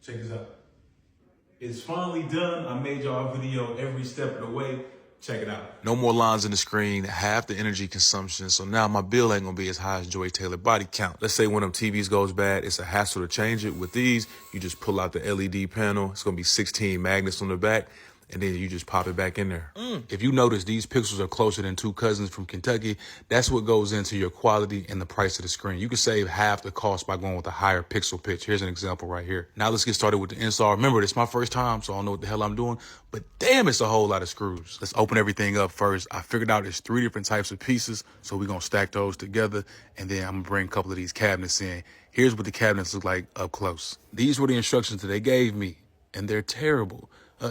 Check this out. It's finally done. I made y'all a video every step of the way. Check it out. No more lines in the screen, half the energy consumption. So now my bill ain't gonna be as high as Joy Taylor body count. Let's say one of them TVs goes bad, it's a hassle to change it. With these, you just pull out the LED panel. It's gonna be 16 magnets on the back, and then you just pop it back in there. If you notice, these pixels are closer than two cousins from Kentucky. That's what goes into your quality and the price of the screen. You can save half the cost by going with a higher pixel pitch. Here's an example right here. Now let's get started with the install. Remember, this is my first time, so I don't know what the hell I'm doing, but damn, it's a whole lot of screws. Let's open everything up first. I figured out there's 3 different types of pieces, so we're gonna stack those together, and then I'm gonna bring a couple of these cabinets in. Here's what the cabinets look like up close. These were the instructions that they gave me, and they're terrible.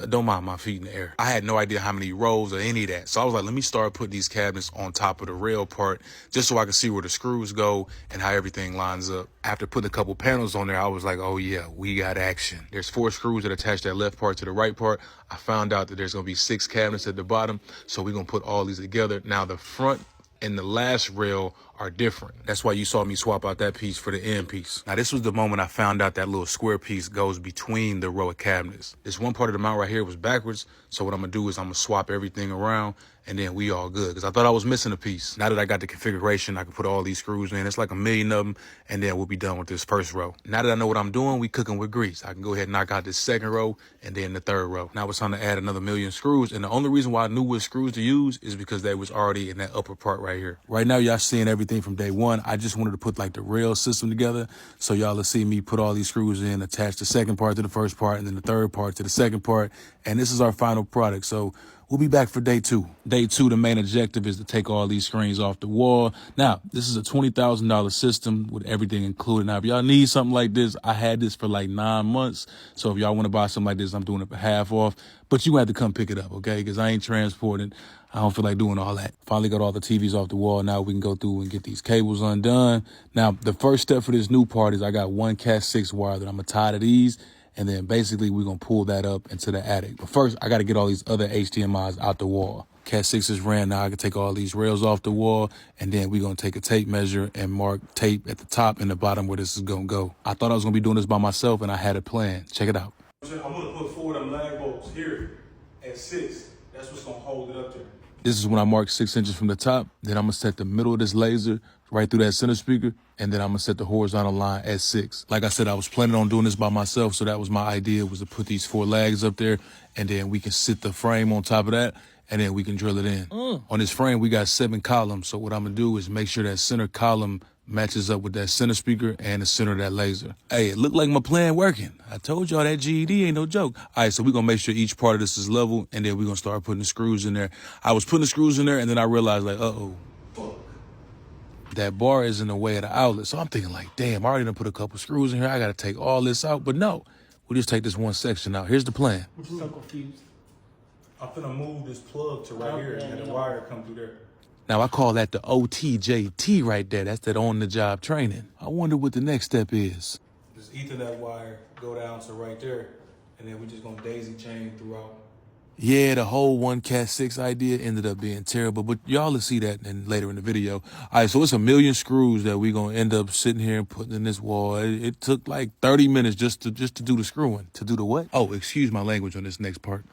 Don't mind my feet in the air. I had no idea how many rows or any of that. So I was like, let me start putting these cabinets on top of the rail part just so I can see where the screws go and how everything lines up. After putting a couple panels on there, I was like, oh yeah, we got action. There's 4 screws that attach that left part to the right part. I found out that there's gonna be 6 cabinets at the bottom. So we're gonna put all these together. Now the front and the last rail are different. That's why you saw me swap out that piece for the end piece. Now, this was the moment I found out that little square piece goes between the row of cabinets. This one part of the mount right here was backwards. So what I'm gonna do is I'm gonna swap everything around, and then we all good. Because I thought I was missing a piece. Now that I got the configuration, I can put all these screws in. It's like 1 million of them, and then we'll be done with this first row. Now that I know what I'm doing, we cooking with grease. I can go ahead and knock out this second row, and then the third row. Now it's time to add another 1 million screws, and the only reason why I knew what screws to use is because they was already in that upper part right here. Right now, y'all seeing everything from day one. I just wanted to put like the rail system together, so y'all will see me put all these screws in, attach the second part to the first part, and then the third part to the second part, and this is our final product. So we'll be back for day 2. Day 2, the main objective is to take all these screens off the wall. Now, this is a $20,000 system with everything included. Now, if y'all need something like this, I had this for like 9 months. So if y'all want to buy something like this, I'm doing it for half off. But you have to come pick it up, okay? Because I ain't transporting. I don't feel like doing all that. Finally got all the TVs off the wall. Now we can go through and get these cables undone. Now, the first step for this new part is I got 1 Cat 6 wire that I'm going to tie to these. And then basically we're going to pull that up into the attic. But first, I got to get all these other HDMIs out the wall. Cat 6s ran. Now I can take all these rails off the wall. And then we're going to take a tape measure and mark tape at the top and the bottom where this is going to go. I thought I was going to be doing this by myself, and I had a plan. Check it out. I'm going to put 4 of them lag bolts here at 6. That's what's going to hold it up there. This is when I mark 6 inches from the top. Then I'm going to set the middle of this laser right through that center speaker. And then I'm going to set the horizontal line at 6. Like I said, I was planning on doing this by myself. So that was my idea, was to put these 4 lags up there. And then we can sit the frame on top of that. And then we can drill it in. On this frame, we got 7 columns. So what I'm going to do is make sure that center column matches up with that center speaker and the center of that laser. Hey, it looked like my plan working. I told y'all that GED ain't no joke. All right, so we're going to make sure each part of this is level, and then we're going to start putting the screws in there. I was putting the screws in there, and then I realized, like, uh-oh, fuck. That bar is in the way of the outlet. So I'm thinking, like, damn, I already done put a couple screws in here. I got to take all this out. But no, we just take this one section out. Here's the plan. I'm so confused. I'm going to move this plug to right here, and the wire come through there. Now, I call that the OTJT right there. That's that on-the-job training. I wonder what the next step is. Just Ethernet wire, go down to right there, and then we just going to daisy chain throughout. Yeah, the whole 1 Cat 6 idea ended up being terrible, but y'all will see that later in the video. All right, so it's 1 million screws that we're going to end up sitting here and putting in this wall. It took like 30 minutes just to do the screwing. To do the what? Oh, excuse my language on this next part.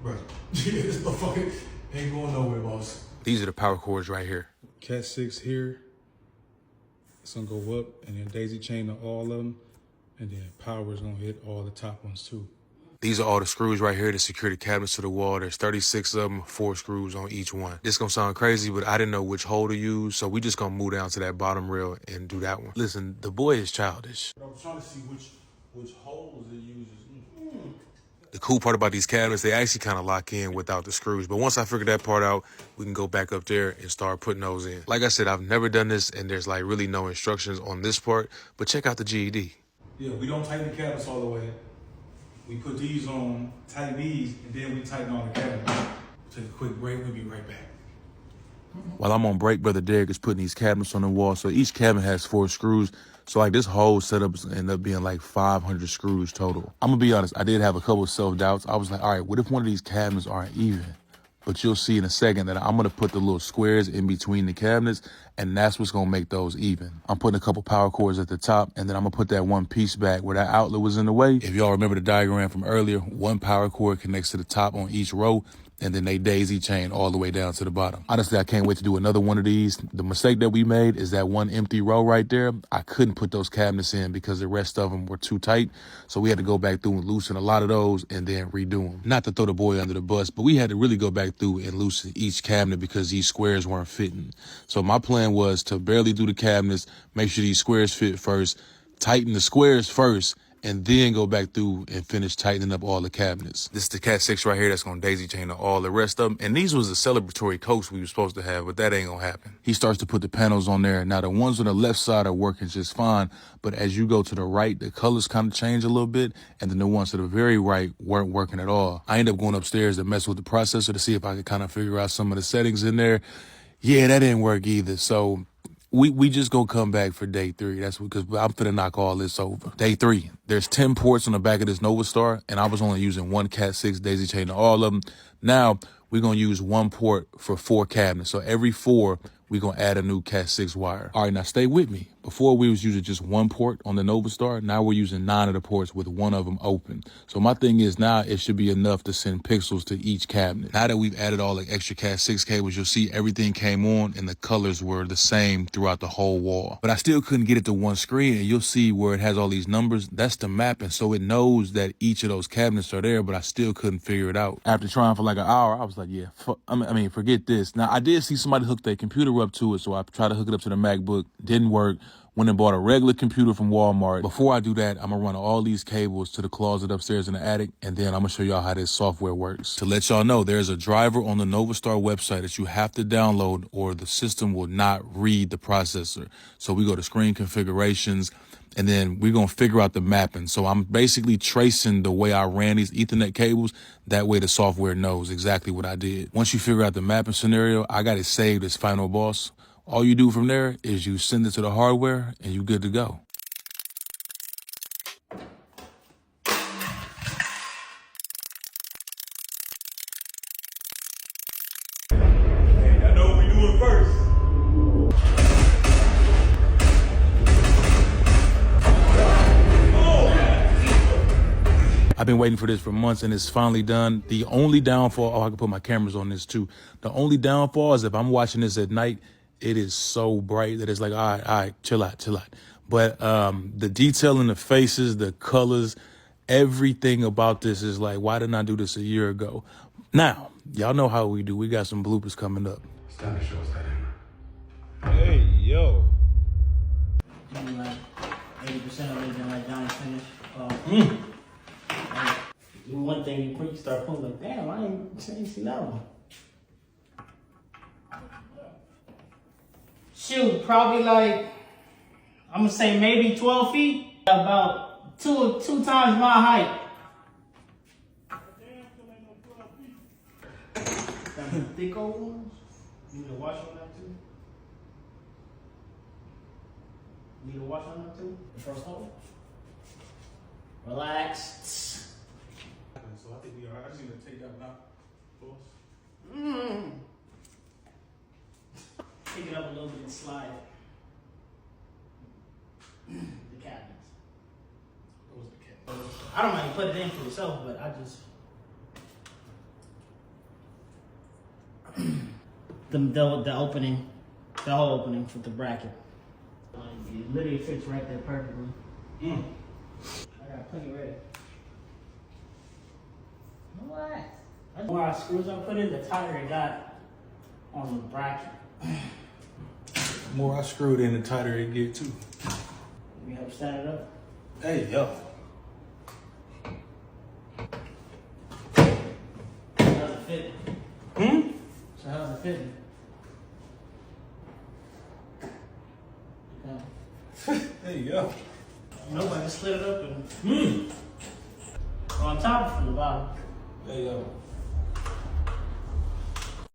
Bro, this motherfucker ain't going nowhere, boss. These are the power cords right here. Cat 6 here. It's gonna go up and then daisy chain to all of them. And then power is gonna hit all the top ones too. These are all the screws right here to secure the cabinets to the wall. There's 36 of them, 4 screws on each one. This gonna sound crazy, but I didn't know which hole to use. So we just gonna move down to that bottom rail and do that one. Listen, the boy is childish. But I was trying to see which holes it uses. The cool part about these cabinets, they actually kind of lock in without the screws. But once I figure that part out, we can go back up there and start putting those in. Like I said, I've never done this, and there's like really no instructions on this part. But check out the GED. Yeah, we don't tighten the cabinets all the way. We put these on, tighten these, and then we tighten all the cabinets. We'll take a quick break. We'll be right back. While I'm on break, Brother Derek is putting these cabinets on the wall. So each cabinet has 4 screws. So like this whole setup ended up being like 500 screws total. I'm gonna be honest, I did have a couple of self-doubts. I was like, all right, what if one of these cabinets aren't even? But you'll see in a second that I'm gonna put the little squares in between the cabinets, and that's what's gonna make those even. I'm putting a couple power cords at the top, and then I'm gonna put that one piece back where that outlet was in the way. If y'all remember the diagram from earlier, one power cord connects to the top on each row, and then they daisy chain all the way down to the bottom. Honestly, I can't wait to do another one of these. The mistake that we made is that one empty row right there. I couldn't put those cabinets in because the rest of them were too tight. So we had to go back through and loosen a lot of those and then redo them. Not to throw the boy under the bus, but we had to really go back through and loosen each cabinet because these squares weren't fitting. So my plan was to barely do the cabinets, make sure these squares fit first, tighten the squares first, and then go back through and finish tightening up all the cabinets. This is the Cat 6 right here that's gonna daisy chain to all the rest of them. And these was the celebratory coats we were supposed to have, but that ain't gonna happen. He starts to put the panels on there. Now the ones on the left side are working just fine, but as you go to the right, the colors kind of change a little bit, and then the ones to the very right weren't working at all. I ended up going upstairs to mess with the processor to see if I could kind of figure out some of the settings in there. Yeah, that didn't work either. So we just gonna come back for day 3. That's because I'm finna knock all this over. Day 3, there's 10 ports on the back of this Nova Star, and I was only using one Cat 6 daisy chain to all of them. Now we're gonna use one port for 4 cabinets. So every 4, we're gonna add a new Cat 6 wire. All right, now stay with me. Before we was using just one port on the Nova Star. Now we're using 9 of the ports with one of them open. So my thing is now it should be enough to send pixels to each cabinet. Now that we've added all the extra Cat 6 cables, you'll see everything came on and the colors were the same throughout the whole wall. But I still couldn't get it to one screen, and you'll see where it has all these numbers. That's the mapping. So it knows that each of those cabinets are there, but I still couldn't figure it out. After trying for like an hour, I was like, yeah, forget this. Now I did see somebody hook their computer up to it, so I tried to hook it up to the MacBook. Didn't work. Went and bought a regular computer from Walmart. Before I do that, I'm gonna run all these cables to the closet upstairs in the attic, and then I'm gonna show y'all how this software works. To let y'all know, there's a driver on the Nova Star website that you have to download or the system will not read the processor. So we go to screen configurations, and then we're gonna figure out the mapping. So I'm basically tracing the way I ran these Ethernet cables. That way the software knows exactly what I did. Once you figure out the mapping scenario, I got it saved as Final Boss. All you do from there is you send it to the hardware and you good to go. I know what we doing first. I've been waiting for this for months and it's finally done. The only downfall, I can put my cameras on this too. The only downfall is if I'm watching this at night, it is so bright that it's like, all right, chill out. But the detail in the faces, the colors, everything about this is like, why didn't I do this a year ago? Now, y'all know how we do. We got some bloopers coming up. It's time to show us that. Hey, yo. Maybe like 80% of it been like Johnny finish. One thing you start pulling like, damn, I ain't seen that one. Shoot, probably like, I'm gonna say maybe 12 feet, about two times my height. Got the thick old ones. You need to wash on that too. Need to wash on that too. The first hole. Relax. So I think we are. I just need to take that one out. Boss. Pick it up a little bit and slide it. The cabinets. What was the cat? I don't mind you put it in for yourself, but I just the opening, the whole opening for the bracket. It literally fits right there perfectly. I got plenty ready. What? The more I screws I put in, the tighter it got on the bracket. The more I screw it in, the tighter it get too. We have to stand it up. Hey, yo. How's it fit? So how's it fitting? Okay. Hey, yo. Nobody slid it up and on top or from the bottom. Hey, yo.